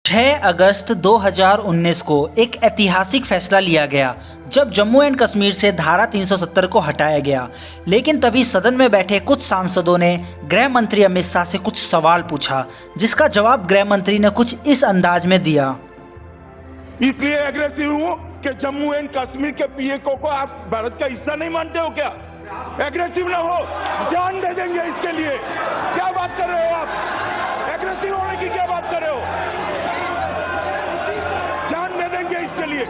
6 अगस्त 2019 को एक ऐतिहासिक फैसला लिया गया जब जम्मू एंड कश्मीर से धारा 370 को हटाया गया। लेकिन तभी सदन में बैठे कुछ सांसदों ने गृह मंत्री अमित शाह से कुछ सवाल पूछा, जिसका जवाब गृह मंत्री ने कुछ इस अंदाज में दिया। इसलिए एग्रेसिव हूँ कि जम्मू एंड कश्मीर के पीएको को आप भारत का हिस्सा नहीं मानते हो क्या? एग्रेसिव ना हो, जान दे देंगे इसके लिए। क्या बात कर रहे हो आप? एग्रेसिव होने की क्या बात कर रहे हो? जान दे देंगे इसके लिए।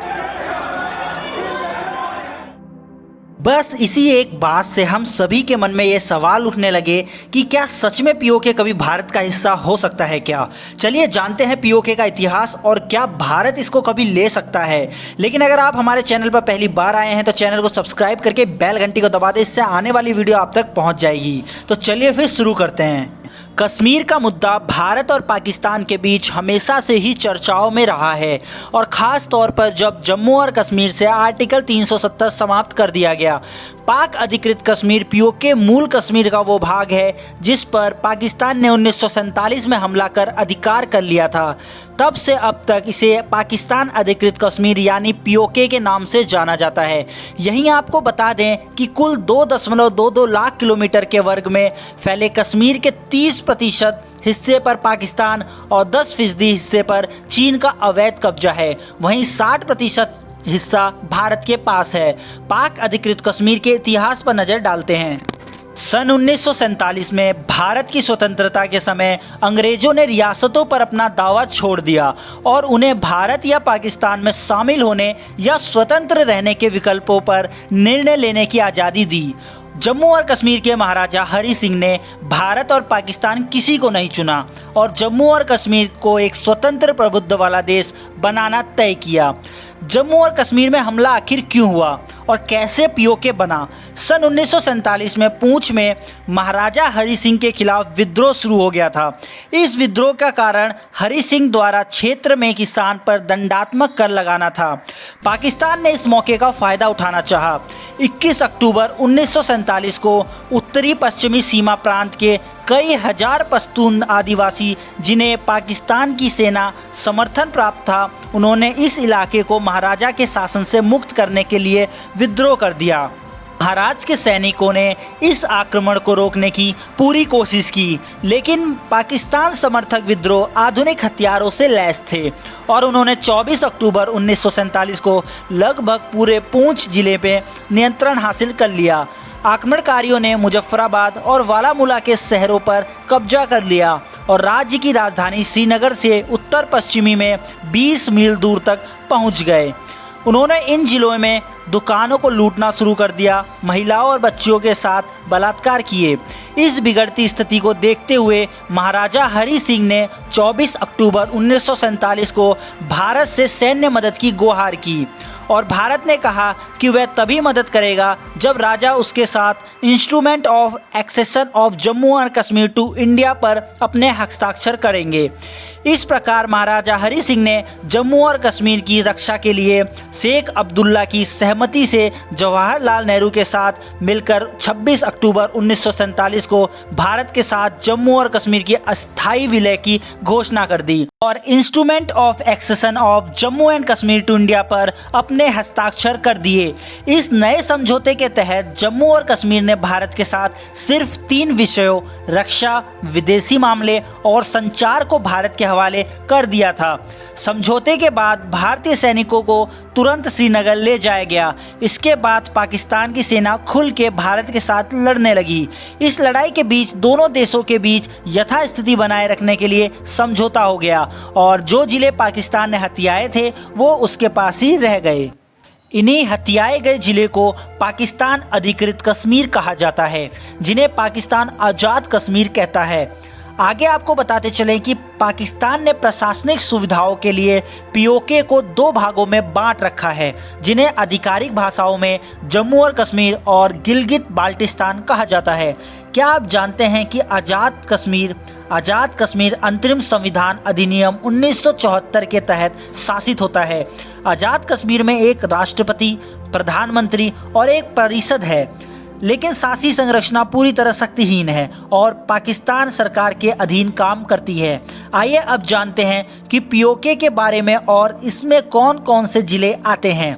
बस इसी एक बात से हम सभी के मन में ये सवाल उठने लगे कि क्या सच में पीओके कभी भारत का हिस्सा हो सकता है क्या? चलिए जानते हैं पीओके का इतिहास और क्या भारत इसको कभी ले सकता है। लेकिन अगर आप हमारे चैनल पर पहली बार आए हैं तो चैनल को सब्सक्राइब करके बेल घंटी को दबा दें, इससे आने वाली वीडियो आप तक पहुंच जाएगी। तो चलिए फिर शुरू करते हैं। कश्मीर का मुद्दा भारत और पाकिस्तान के बीच हमेशा से ही चर्चाओं में रहा है और ख़ास तौर पर जब जम्मू और कश्मीर से आर्टिकल 370 समाप्त कर दिया गया। पाक अधिकृत कश्मीर पीओके मूल कश्मीर का वो भाग है जिस पर पाकिस्तान ने 1947 में हमला कर अधिकार कर लिया था। तब से अब तक इसे पाकिस्तान अधिकृत कश्मीर यानी पीओके के नाम से जाना जाता है। यहीं आपको बता दें कि कुल 2.22 लाख किलोमीटर के वर्ग में फैले कश्मीर के 30% हिस्से पर पाकिस्तान और 10% हिस्से पर चीन का अवैध कब्जा है। वहीं 60% हिस्सा भारत के पास है। पाक अधिकृत कश्मीर के इतिहास पर नज़र डालते हैं। सन 1947 में भारत की स्वतंत्रता के समय अंग्रेजों ने रियासतों पर अपना दावा छोड़ दिया और उन्हें भारत या पाकिस्तान में शामिल होने या स्वतंत्र रहने के विकल्पों पर निर्णय लेने की आज़ादी दी। जम्मू और कश्मीर के महाराजा हरि सिंह ने भारत और पाकिस्तान किसी को नहीं चुना और जम्मू और कश्मीर को एक स्वतंत्र प्रभुत्व वाला देश बनाना तय किया। जम्मू और कश्मीर में हमला आखिर क्यों हुआ और कैसे पीओके बना? सन 1947 में पूंछ में महाराजा हरि सिंह के खिलाफ विद्रोह शुरू हो गया था। इस विद्रोह का कारण हरि सिंह द्वारा क्षेत्र में किसान पर दंडात्मक कर लगाना था। पाकिस्तान ने इस मौके का फ़ायदा उठाना चाहा। 21 अक्टूबर 1947 को उत्तरी पश्चिमी सीमा प्रांत के कई हजार पश्तून आदिवासी जिन्हें पाकिस्तान की सेना समर्थन प्राप्त था, उन्होंने इस इलाके को महाराजा के शासन से मुक्त करने के लिए विद्रोह कर दिया। महाराज के सैनिकों ने इस आक्रमण को रोकने की पूरी कोशिश की, लेकिन पाकिस्तान समर्थक विद्रोह आधुनिक हथियारों से लैस थे और उन्होंने 24 अक्टूबर 1947 को लगभग पूरे पूंछ जिले पे नियंत्रण हासिल कर लिया। आक्रमणकारियों ने मुजफ्फराबाद और वालामुला के शहरों पर कब्जा कर लिया और राज्य की राजधानी श्रीनगर से उत्तर पश्चिमी में 20 मील दूर तक पहुंच गए। उन्होंने इन जिलों में दुकानों को लूटना शुरू कर दिया, महिलाओं और बच्चियों के साथ बलात्कार किए। इस बिगड़ती स्थिति को देखते हुए महाराजा हरि सिंह ने 24 अक्टूबर 1947 को भारत से सैन्य मदद की गुहार की और भारत ने कहा कि वह तभी मदद करेगा जब राजा उसके साथ instrument of accession of Jammu और कश्मीर टू इंडिया पर अपने हस्ताक्षर करेंगे। इस प्रकार महाराजा हरि सिंह ने जम्मू और कश्मीर की रक्षा के लिए शेख अब्दुल्ला की सहमति से जवाहरलाल नेहरू के साथ मिलकर 26 अक्टूबर 1947 को भारत के साथ जम्मू और कश्मीर की अस्थायी विलय की घोषणा कर दी और instrument of accession of Jammu and Kashmir to India पर अपने हस्ताक्षर कर दिए। इस नए समझौते के तहत जम्मू और कश्मीर ने भारत के साथ सिर्फ 3 विषयों रक्षा, विदेशी मामले और संचार को भारत के हवाले कर दिया था। समझौते के बाद भारतीय सैनिकों को तुरंत श्रीनगर ले जाया गया। इसके बाद पाकिस्तान की सेना खुल के भारत के साथ लड़ने लगी। इस लड़ाई के बीच दोनों देशों के बीच यथास्थिति बनाए रखने के लिए समझौता हो गया और जो जिले पाकिस्तान ने हथियाए थे वो उसके पास ही रह गए। इन्हीं हथियाए गए जिले को पाकिस्तान अधिकृत कश्मीर कहा जाता है, जिन्हें पाकिस्तान आज़ाद कश्मीर कहता है। आगे आपको बताते चलें कि पाकिस्तान ने प्रशासनिक सुविधाओं के लिए पीओके को 2 भागों में बांट रखा है, जिन्हें आधिकारिक भाषाओं में जम्मू और कश्मीर और गिलगित बाल्टिस्तान कहा जाता है। क्या आप जानते हैं कि आज़ाद कश्मीर अंतरिम संविधान अधिनियम 1974 के तहत शासित होता है। आज़ाद कश्मीर में एक राष्ट्रपति, प्रधानमंत्री और एक परिषद है। लेकिन शासी संरचना पूरी तरह शक्तिहीन है और पाकिस्तान सरकार के अधीन काम करती है। आइए अब जानते हैं कि पीओके के बारे में और इसमें कौन कौन से जिले आते हैं।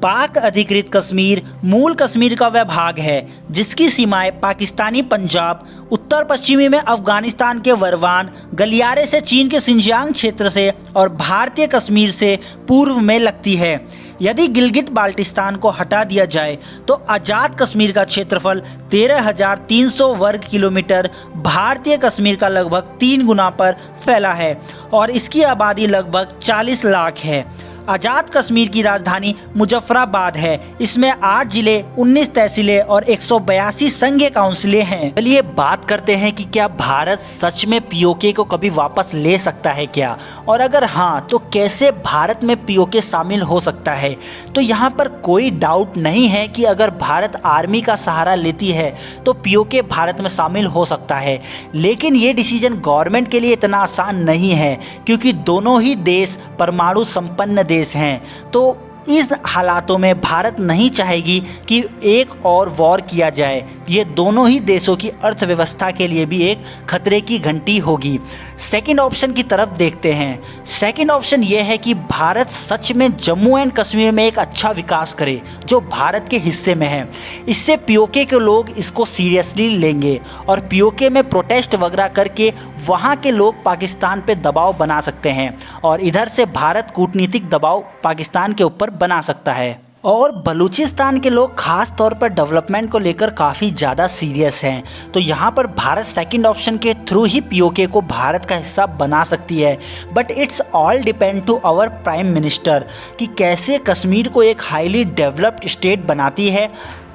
पाक अधिकृत कश्मीर मूल कश्मीर का वह भाग है जिसकी सीमाएं पाकिस्तानी पंजाब, उत्तर पश्चिमी में अफगानिस्तान के वरवान, गलियारे से चीन के सिंजियांग क्षेत्र से और भारतीय कश्मीर से पूर्व में लगती है। यदि गिलगिट बाल्टिस्तान को हटा दिया जाए तो आज़ाद कश्मीर का क्षेत्रफल 13,300 वर्ग किलोमीटर भारतीय कश्मीर का लगभग 3 गुना पर फैला है और इसकी आबादी लगभग 40 लाख है। आज़ाद कश्मीर की राजधानी मुजफ्फराबाद है। इसमें 8 जिले, 19 तहसीलें और 182 संघीय काउंसिलें हैं। चलिए बात करते हैं कि क्या भारत सच में पीओके को कभी वापस ले सकता है क्या, और अगर हाँ तो कैसे भारत में पीओके शामिल हो सकता है। तो यहाँ पर कोई डाउट नहीं है कि अगर भारत आर्मी का सहारा लेती है तो पीओके भारत में शामिल हो सकता है, लेकिन ये डिसीजन गवर्नमेंट के लिए इतना आसान नहीं है क्योंकि दोनों ही देश परमाणु संपन्न देश हैं। तो इस हालातों में भारत नहीं चाहेगी कि एक और वॉर किया जाए। ये दोनों ही देशों की अर्थव्यवस्था के लिए भी एक खतरे की घंटी होगी। सेकंड ऑप्शन की तरफ देखते हैं। सेकंड ऑप्शन ये है कि भारत सच में जम्मू एंड कश्मीर में एक अच्छा विकास करे जो भारत के हिस्से में है। इससे पीओके के लोग इसको सीरियसली लेंगे और पीओके में प्रोटेस्ट वगैरह करके वहाँ के लोग पाकिस्तान पे दबाव बना सकते हैं और इधर से भारत कूटनीतिक दबाव पाकिस्तान के ऊपर बना सकता है। और बलूचिस्तान के लोग खास तौर पर डेवलपमेंट को लेकर काफ़ी ज़्यादा सीरियस हैं। तो यहाँ पर भारत सेकंड ऑप्शन के थ्रू ही पीओके को भारत का हिस्सा बना सकती है। But it's all depend to our prime minister कि कैसे कश्मीर को एक हाईली डेवलप्ड स्टेट बनाती है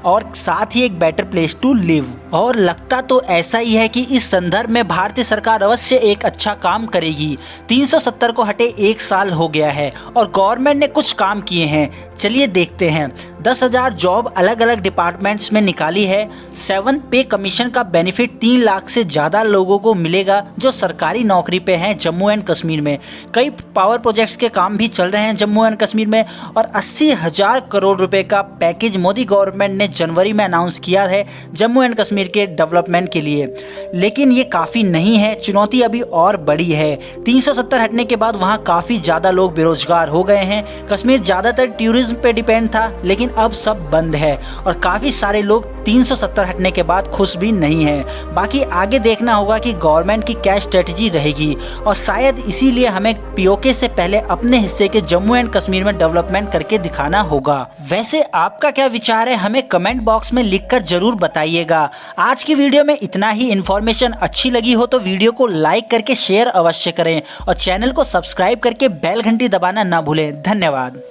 और साथ ही एक बेटर प्लेस टू लिव। और लगता तो ऐसा ही है कि इस संदर्भ में भारतीय सरकार अवश्य एक अच्छा काम करेगी। 370 को हटे 1 साल हो गया है और गवर्नमेंट ने कुछ काम किए हैं। चलिए देखते हैं। 10,000 जॉब अलग अलग डिपार्टमेंट्स में निकाली है। 7 पे कमीशन का बेनिफिट 3 लाख से ज़्यादा लोगों को मिलेगा जो सरकारी नौकरी पे हैं जम्मू एंड कश्मीर में। कई पावर प्रोजेक्ट्स के काम भी चल रहे हैं जम्मू एंड कश्मीर में और 80,000 करोड़ रुपए का पैकेज मोदी गवर्नमेंट ने जनवरी में अनाउंस किया है जम्मू एंड कश्मीर के डेवलपमेंट के लिए। लेकिन ये काफ़ी नहीं है, चुनौती अभी और बड़ी है। 370 हटने के बाद वहाँ काफ़ी ज़्यादा लोग बेरोजगार हो गए हैं। कश्मीर ज़्यादातर टूरिज्म पे डिपेंड था लेकिन अब सब बंद है और काफ़ी सारे लोग 370 हटने के बाद खुश भी नहीं है। बाकी आगे देखना होगा कि गवर्नमेंट की क्या स्ट्रेटजी रहेगी और शायद इसीलिए हमें पीओके से पहले अपने हिस्से के जम्मू एंड कश्मीर में डेवलपमेंट करके दिखाना होगा। वैसे आपका क्या विचार है हमें कमेंट बॉक्स में लिखकर जरूर बताइएगा। आज की वीडियो में इतना ही। इन्फॉर्मेशन अच्छी लगी हो तो वीडियो को लाइक करके शेयर अवश्य करें और चैनल को सब्सक्राइब करके बेल घंटी दबाना ना भूलें। धन्यवाद।